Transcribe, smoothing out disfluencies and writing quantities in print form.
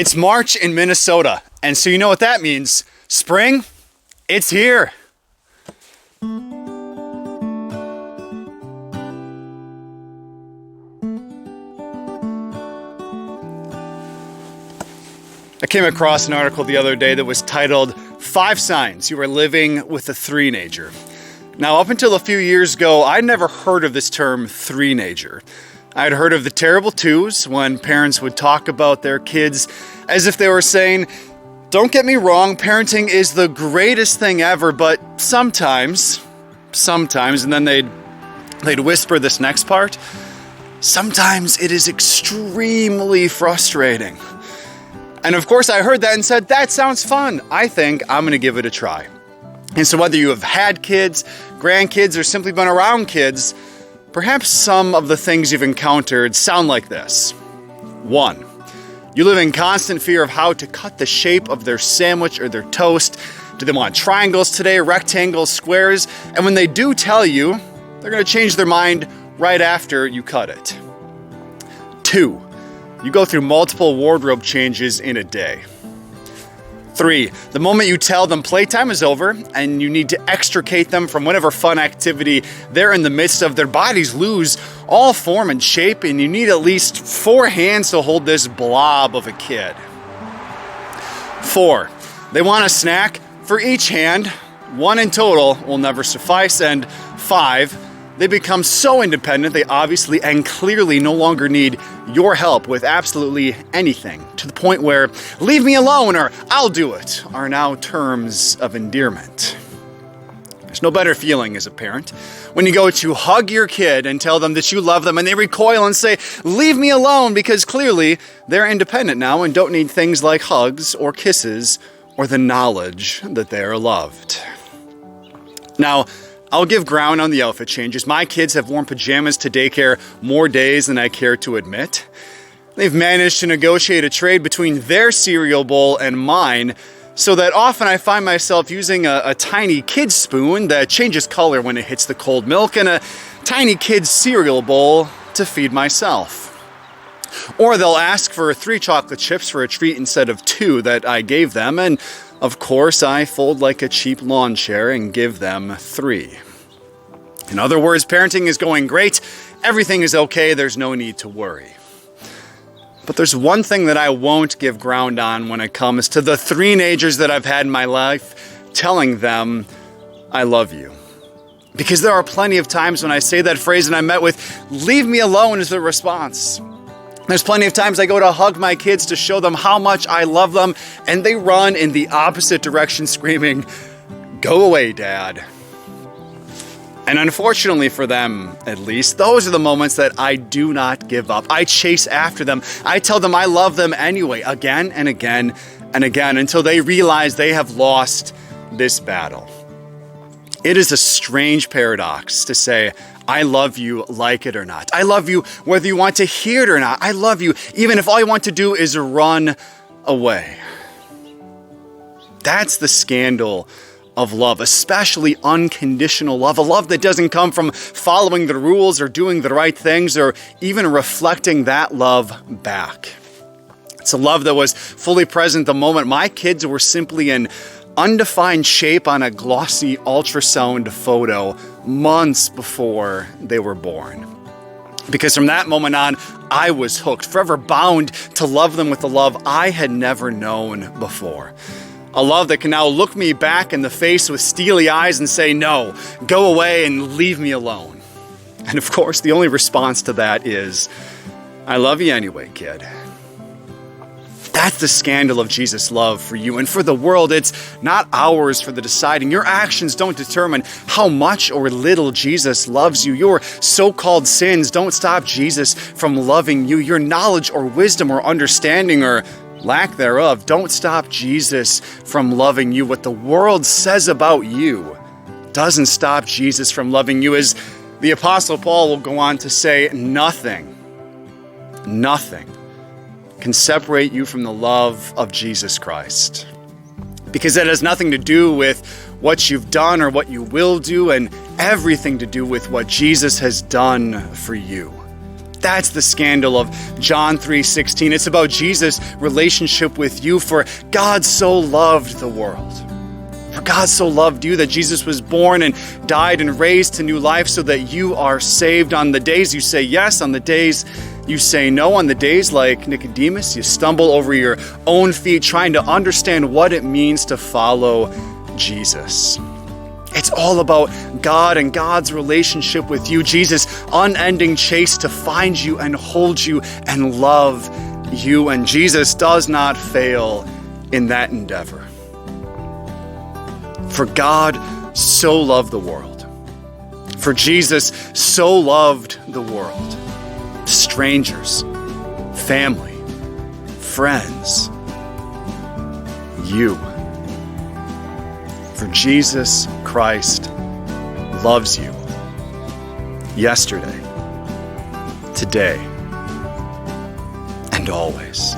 It's March in Minnesota, and so you know what that means. Spring, it's here. I came across an article the other day that was titled, 5 Signs You Are Living with a Three-Nager. Now, up until a few years ago, I'd never heard of this term, three-nager. I'd heard of the terrible twos, when parents would talk about their kids as if they were saying, don't get me wrong, parenting is the greatest thing ever, but sometimes, and then they'd whisper this next part, sometimes it is extremely frustrating. And of course I heard that and said, that sounds fun. I think I'm going to give it a try. And so whether you have had kids, grandkids, or simply been around kids, perhaps some of the things you've encountered sound like this. 1, you live in constant fear of how to cut the shape of their sandwich or their toast. Do they want triangles today, rectangles, squares? And when they do tell you, they're going to change their mind right after you cut it. 2, you go through multiple wardrobe changes in a day. 3, the moment you tell them playtime is over and you need to extricate them from whatever fun activity they're in the midst of, their bodies lose all form and shape and you need at least 4 hands to hold this blob of a kid. 4, they want a snack for each hand. 1 in total will never suffice. And 5, they become so independent they obviously and clearly no longer need your help with absolutely anything, to the point where leave me alone or I'll do it are now terms of endearment. There's no better feeling as a parent when you go to hug your kid and tell them that you love them and they recoil and say, leave me alone, because clearly they're independent now and don't need things like hugs or kisses or the knowledge that they are loved. Now, I'll give ground on the outfit changes. My kids have worn pajamas to daycare more days than I care to admit. They've managed to negotiate a trade between their cereal bowl and mine, so that often I find myself using a tiny kid's spoon that changes color when it hits the cold milk and a tiny kid's cereal bowl to feed myself. Or they'll ask for 3 chocolate chips for a treat instead of 2 that I gave them, and of course, I fold like a cheap lawn chair and give them 3. In other words, parenting is going great. Everything is okay. There's no need to worry. But there's one thing that I won't give ground on when it comes to the three-nagers that I've had in my life, telling them, I love you. Because there are plenty of times when I say that phrase and I'm met with, leave me alone as the response. There's plenty of times I go to hug my kids to show them how much I love them, and they run in the opposite direction screaming, go away, Dad. And unfortunately for them, at least, those are the moments that I do not give up. I chase after them. I tell them I love them anyway, again and again and again, until they realize they have lost this battle. It is a strange paradox to say, I love you like it or not. I love you whether you want to hear it or not. I love you even if all you want to do is run away. That's the scandal of love, especially unconditional love, a love that doesn't come from following the rules or doing the right things or even reflecting that love back. It's a love that was fully present the moment my kids were simply in undefined shape on a glossy ultrasound photo months before they were born. Because from that moment on, I was hooked, forever bound to love them with a love I had never known before. A love that can now look me back in the face with steely eyes and say, no, go away and leave me alone. And of course, the only response to that is, I love you anyway, kid. That's the scandal of Jesus' love for you and for the world. It's not ours for the deciding. Your actions don't determine how much or little Jesus loves you. Your so-called sins don't stop Jesus from loving you. Your knowledge or wisdom or understanding or lack thereof don't stop Jesus from loving you. What the world says about you doesn't stop Jesus from loving you. As the Apostle Paul will go on to say, nothing can separate you from the love of Jesus Christ. Because it has nothing to do with what you've done or what you will do, and everything to do with what Jesus has done for you. That's the scandal of John 3:16. It's about Jesus' relationship with you. For God so loved the world. For God so loved you that Jesus was born and died and raised to new life so that you are saved. On the days you say yes, on the days you say no, on the days like Nicodemus, you stumble over your own feet trying to understand what it means to follow Jesus. It's all about God and God's relationship with you, Jesus' unending chase to find you and hold you and love you. And Jesus does not fail in that endeavor. For God so loved the world. For Jesus so loved the world. Strangers, family, friends, you. For Jesus Christ loves you yesterday, today, and always.